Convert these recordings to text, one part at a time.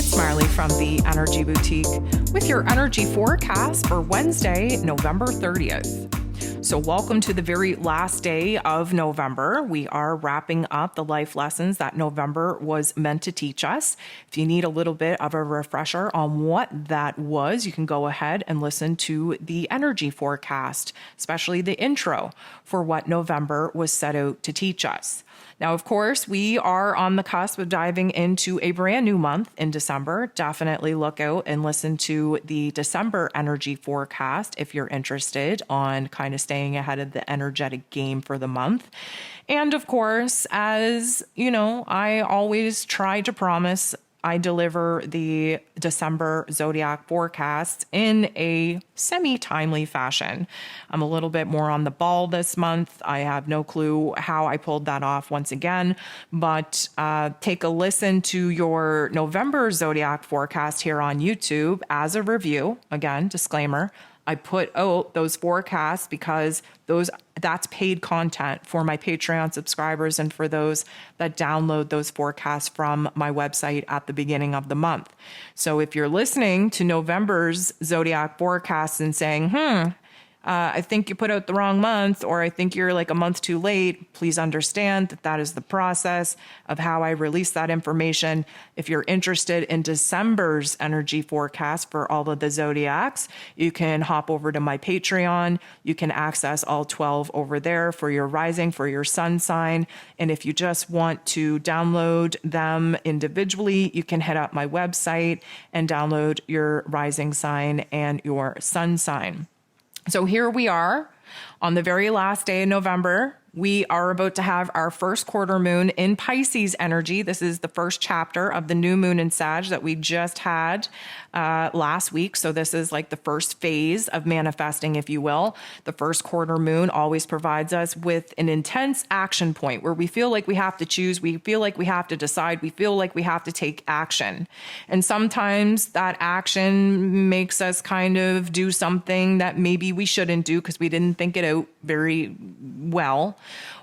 It's Marley from the Energy Boutique with your energy forecast for Wednesday, November 30th. So welcome to the very last day of November. We are wrapping up the life lessons that November was meant to teach us. If you need a little bit of a refresher on what that was, you can go ahead and listen to the energy forecast, especially the intro for what November was set out to teach us. Now, of course, we are on the cusp of diving into a brand new month in December. Definitely look out and listen to the December energy forecast if you're interested on kind of staying ahead of the energetic game for the month. And of course, as you know, I always try to promise, I deliver the December zodiac forecast in a semi-timely fashion. I'm a little bit more on the ball this month. I have no clue how I pulled that off once again, but take a listen to your November zodiac forecast here on YouTube as a review. Again, disclaimer. I put out those forecasts because that's paid content for my Patreon subscribers and for those that download those forecasts from my website at the beginning of the month. So if you're listening to November's zodiac forecast and saying, I think you put out the wrong month, or I think you're like a month too late, please understand that that is the process of how I release that information. If you're interested in December's energy forecast for all of the zodiacs, you can hop over to my Patreon. You can access all 12 over there for your rising, for your sun sign. And if you just want to download them individually, you can head up my website and download your rising sign and your sun sign. So here we are on the very last day of November. We are about to have our first quarter moon in Pisces energy. This is the first chapter of the new moon in Sag that we just had last week. So this is like the first phase of manifesting, if you will. The first quarter moon always provides us with an intense action point where we feel like we have to choose. We feel like we have to decide. We feel like we have to take action. And sometimes that action makes us kind of do something that maybe we shouldn't do because we didn't think it out very well.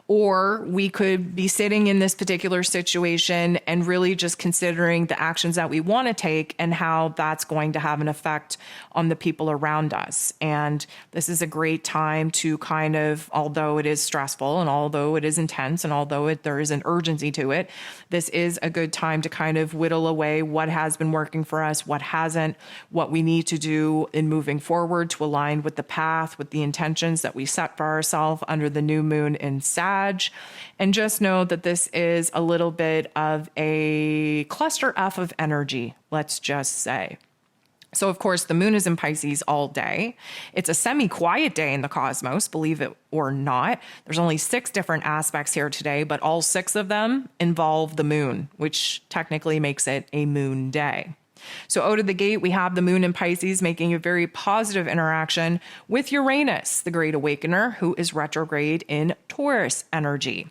Or we could be sitting in this particular situation and really just considering the actions that we want to take and how that's going to have an effect on the people around us. And this is a great time to kind of, although it is stressful and although it is intense and although there is an urgency to it, this is a good time to kind of whittle away what has been working for us, what hasn't, what we need to do in moving forward to align with the path, with the intentions that we set for ourselves under the new moon in Sag. And just know that this is a little bit of a cluster F of energy, let's just say. So, of course, the moon is in Pisces all day. It's a semi-quiet day in the cosmos, believe it or not. There's only 6 different aspects here today, but all 6 of them involve the moon, which technically makes it a moon day. So out of the gate, we have the moon in Pisces making a very positive interaction with Uranus, the great awakener, who is retrograde in Taurus energy.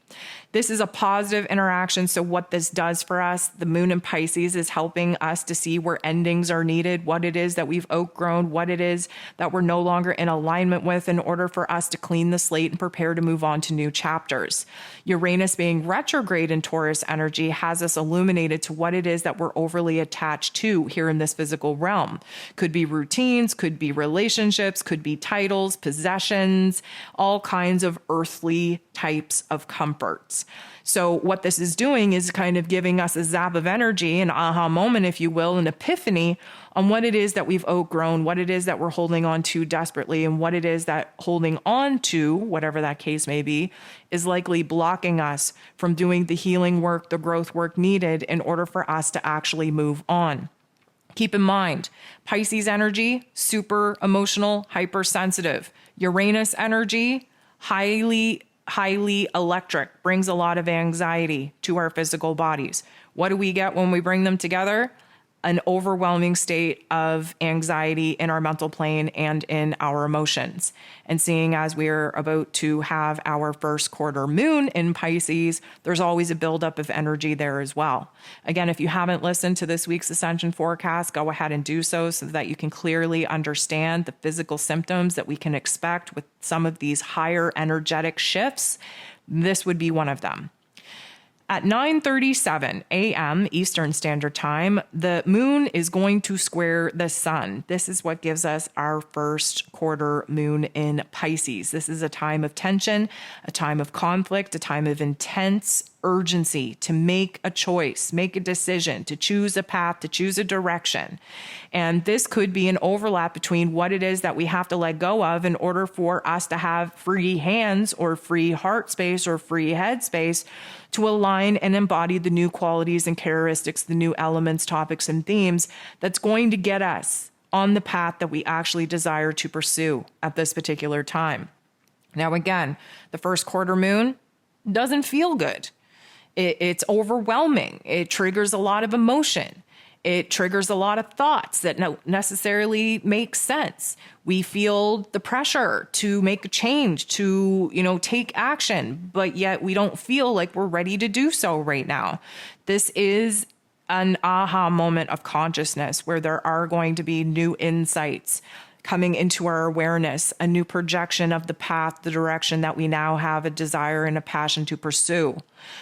This is a positive interaction. So what this does for us, the moon in Pisces is helping us to see where endings are needed, what it is that we've outgrown, what it is that we're no longer in alignment with in order for us to clean the slate and prepare to move on to new chapters. Uranus being retrograde in Taurus energy has us illuminated to what it is that we're overly attached to here in this physical realm. Could be routines, could be relationships, could be titles, possessions, all kinds of earthly types of comforts. So what this is doing is kind of giving us a zap of energy, an aha moment, if you will, an epiphany on what it is that we've outgrown, what it is that we're holding on to desperately, and what it is that holding on to, whatever that case may be, is likely blocking us from doing the healing work, the growth work needed in order for us to actually move on. Keep in mind, Pisces energy, super emotional, hypersensitive. Uranus energy, highly electric, brings a lot of anxiety to our physical bodies. What do we get when we bring them together? An overwhelming state of anxiety in our mental plane and in our emotions. And seeing as we're about to have our first quarter moon in Pisces, there's always a buildup of energy there as well. Again, if you haven't listened to this week's Ascension forecast, go ahead and do so that you can clearly understand the physical symptoms that we can expect with some of these higher energetic shifts. This would be one of them. At 9:37 a.m. Eastern Standard Time, the moon is going to square the sun. This is what gives us our first quarter moon in Pisces. This is a time of tension, a time of conflict, a time of intense urgency to make a choice, make a decision, to choose a path, to choose a direction. And this could be an overlap between what it is that we have to let go of in order for us to have free hands or free heart space or free head space to align and embody the new qualities and characteristics, the new elements, topics, and themes that's going to get us on the path that we actually desire to pursue at this particular time. Now, again, the first quarter moon doesn't feel good. It's overwhelming. It triggers a lot of emotion. It triggers a lot of thoughts that don't necessarily make sense. We feel the pressure to make a change, to, take action, but yet we don't feel like we're ready to do so right now. This is an aha moment of consciousness where there are going to be new insights coming into our awareness, a new projection of the path, the direction that we now have a desire and a passion to pursue.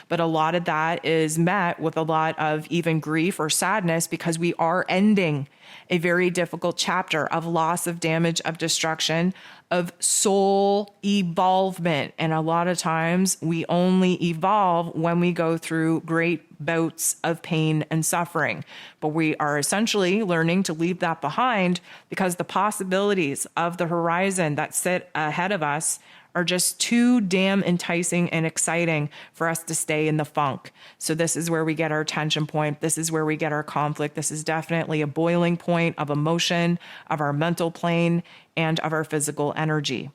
But a lot of that is met with a lot of even grief or sadness because we are ending a very difficult chapter of loss, of damage, of destruction, of soul evolvement. And a lot of times we only evolve when we go through great bouts of pain and suffering. But we are essentially learning to leave that behind because the possibilities of the horizon that sit ahead of us are just too damn enticing and exciting for us to stay in the funk. So this is where we get our tension point. This is where we get our conflict. This is definitely a boiling point of emotion, of our mental plane, and of our physical energy.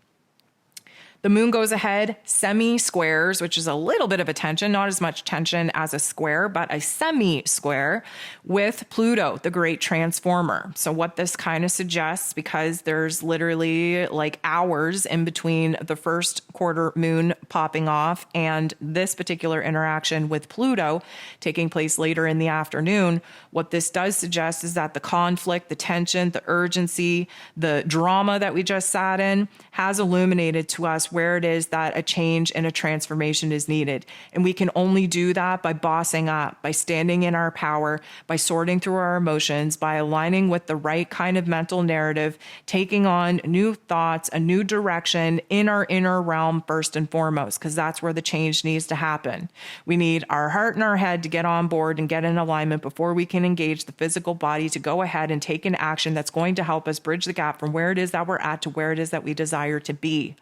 The moon goes ahead, semi-squares, which is a little bit of a tension, not as much tension as a square, but a semi-square with Pluto, the great transformer. So what this kind of suggests, because there's literally like hours in between the first quarter moon popping off and this particular interaction with Pluto taking place later in the afternoon, what this does suggest is that the conflict, the tension, the urgency, the drama that we just sat in has illuminated to us where it is that a change and a transformation is needed. And we can only do that by bossing up, by standing in our power, by sorting through our emotions, by aligning with the right kind of mental narrative, taking on new thoughts, a new direction in our inner realm first and foremost, because that's where the change needs to happen. We need our heart and our head to get on board and get in alignment before we can engage the physical body to go ahead and take an action that's going to help us bridge the gap from where it is that we're at to where it is that we desire to be.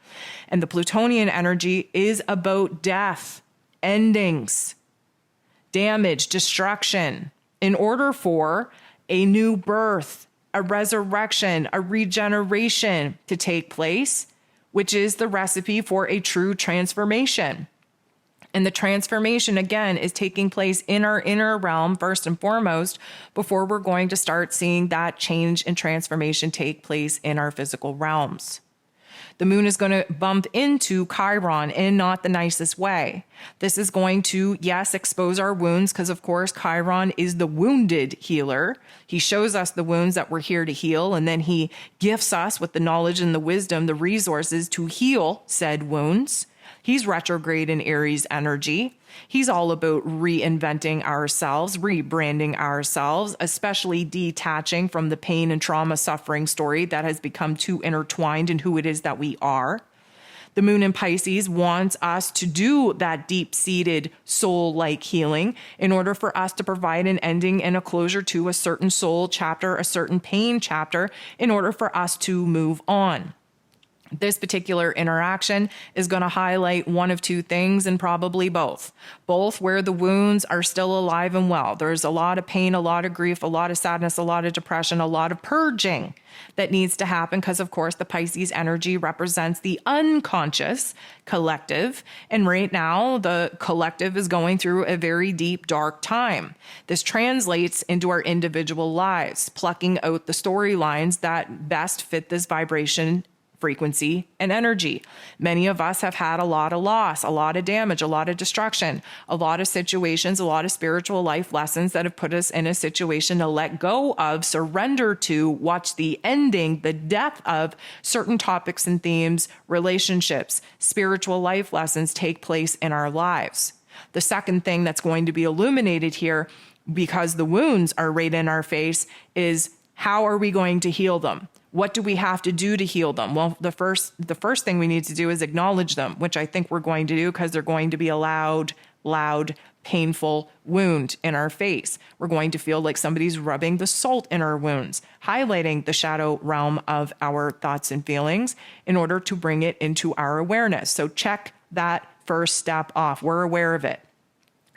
And the Plutonian energy is about death, endings, damage, destruction, in order for a new birth, a resurrection, a regeneration to take place, which is the recipe for a true transformation. And the transformation, again, is taking place in our inner realm first and foremost before we're going to start seeing that change and transformation take place in our physical realms. The moon is going to bump into Chiron in not the nicest way. This is going to, yes, expose our wounds because, of course, Chiron is the wounded healer. He shows us the wounds that we're here to heal, and then he gifts us with the knowledge and the wisdom, the resources to heal said wounds. He's retrograde in Aries energy. He's all about reinventing ourselves, rebranding ourselves, especially detaching from the pain and trauma suffering story that has become too intertwined in who it is that we are. The moon in Pisces wants us to do that deep-seated soul-like healing in order for us to provide an ending and a closure to a certain soul chapter, a certain pain chapter, in order for us to move on. This particular interaction is going to highlight one of two things and probably both where the wounds are still alive and well. There's a lot of pain, a lot of grief, a lot of sadness, a lot of depression, a lot of purging that needs to happen because, of course, the Pisces energy represents the unconscious collective. And right now, the collective is going through a very deep, dark time. This translates into our individual lives, plucking out the storylines that best fit this vibration, frequency, and energy. Many of us have had a lot of loss, a lot of damage, a lot of destruction, a lot of situations, a lot of spiritual life lessons that have put us in a situation to let go of, surrender to, watch the ending, the death of certain topics and themes, relationships, spiritual life lessons take place in our lives. The second thing that's going to be illuminated here, because the wounds are right in our face, is how are we going to heal them? What do we have to do to heal them? Well, the first thing we need to do is acknowledge them, which I think we're going to do because they're going to be a loud, painful wound in our face. We're going to feel like somebody's rubbing the salt in our wounds, highlighting the shadow realm of our thoughts and feelings in order to bring it into our awareness. So check that first step off. We're aware of it.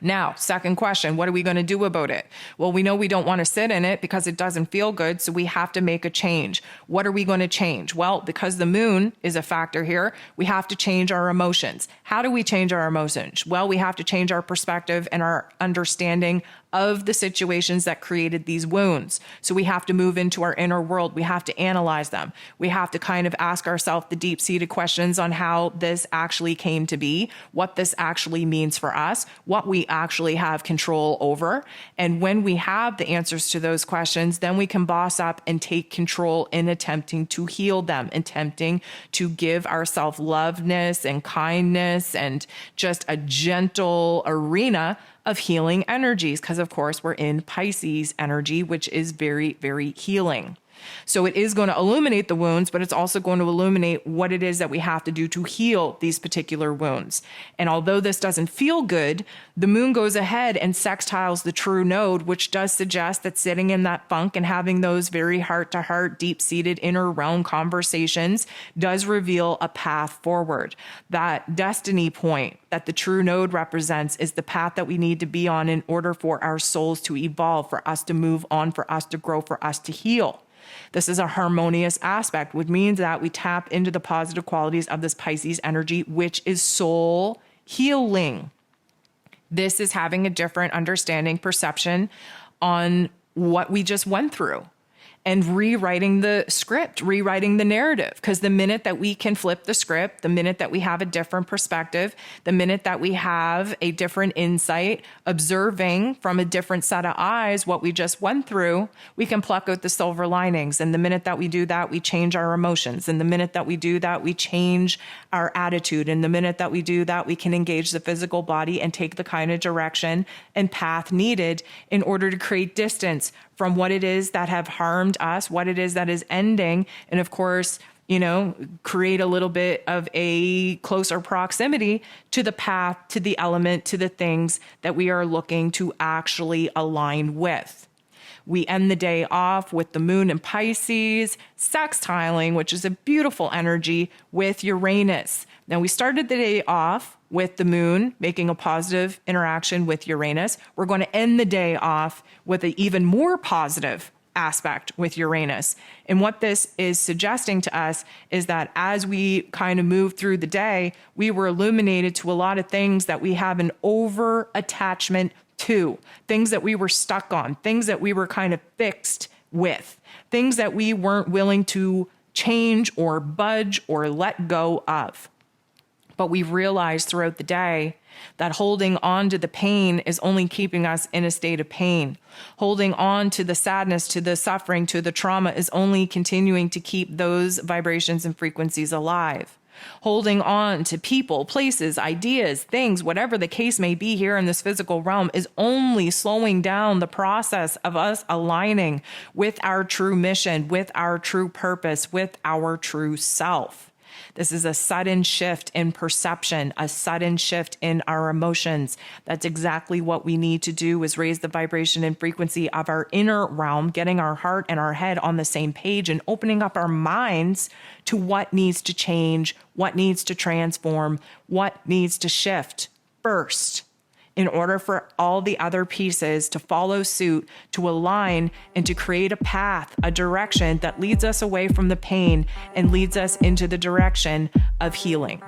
Now, second question, what are we going to do about it? Well, we know we don't want to sit in it because it doesn't feel good, so we have to make a change. What are we going to change? Well, because the moon is a factor here, we have to change our emotions. How do we change our emotions? Well, we have to change our perspective and our understanding of the situations that created these wounds. So we have to move into our inner world. We have to analyze them. We have to kind of ask ourselves the deep-seated questions on how this actually came to be, what this actually means for us, what we actually have control over. And when we have the answers to those questions, then we can boss up and take control in attempting to heal them, attempting to give ourselves loveness and kindness and just a gentle arena of healing energies, because of course we're in Pisces energy, which is very, very healing. So it is going to illuminate the wounds, but it's also going to illuminate what it is that we have to do to heal these particular wounds. And although this doesn't feel good, the moon goes ahead and sextiles the true node, which does suggest that sitting in that funk and having those very heart-to-heart, deep-seated inner realm conversations does reveal a path forward. That destiny point that the true node represents is the path that we need to be on in order for our souls to evolve, for us to move on, for us to grow, for us to heal. This is a harmonious aspect, which means that we tap into the positive qualities of this Pisces energy, which is soul healing. This is having a different understanding, perception on what we just went through and rewriting the script, rewriting the narrative. Because the minute that we can flip the script, the minute that we have a different perspective, the minute that we have a different insight, observing from a different set of eyes what we just went through, we can pluck out the silver linings. And the minute that we do that, we change our emotions. And the minute that we do that, we change our attitude. And the minute that we do that, we can engage the physical body and take the kind of direction and path needed in order to create distance from what it is that have harmed us, what it is that is ending, and of course, create a little bit of a closer proximity to the path, to the element, to the things that we are looking to actually align with. We end the day off with the moon in Pisces, sextiling, which is a beautiful energy, with Uranus. Now, we started the day off with the moon making a positive interaction with Uranus. We're going to end the day off with an even more positive aspect with Uranus. And what this is suggesting to us is that as we kind of move through the day, we were illuminated to a lot of things that we have an over attachment to, things that we were stuck on, things that we were kind of fixed with, things that we weren't willing to change or budge or let go of. But we've realized throughout the day that holding on to the pain is only keeping us in a state of pain. Holding on to the sadness, to the suffering, to the trauma is only continuing to keep those vibrations and frequencies alive. Holding on to people, places, ideas, things, whatever the case may be here in this physical realm is only slowing down the process of us aligning with our true mission, with our true purpose, with our true self. This is a sudden shift in perception, a sudden shift in our emotions. That's exactly what we need to do, is raise the vibration and frequency of our inner realm, getting our heart and our head on the same page and opening up our minds to what needs to change, what needs to transform, what needs to shift first, in order for all the other pieces to follow suit, to align, and to create a path, a direction that leads us away from the pain and leads us into the direction of healing.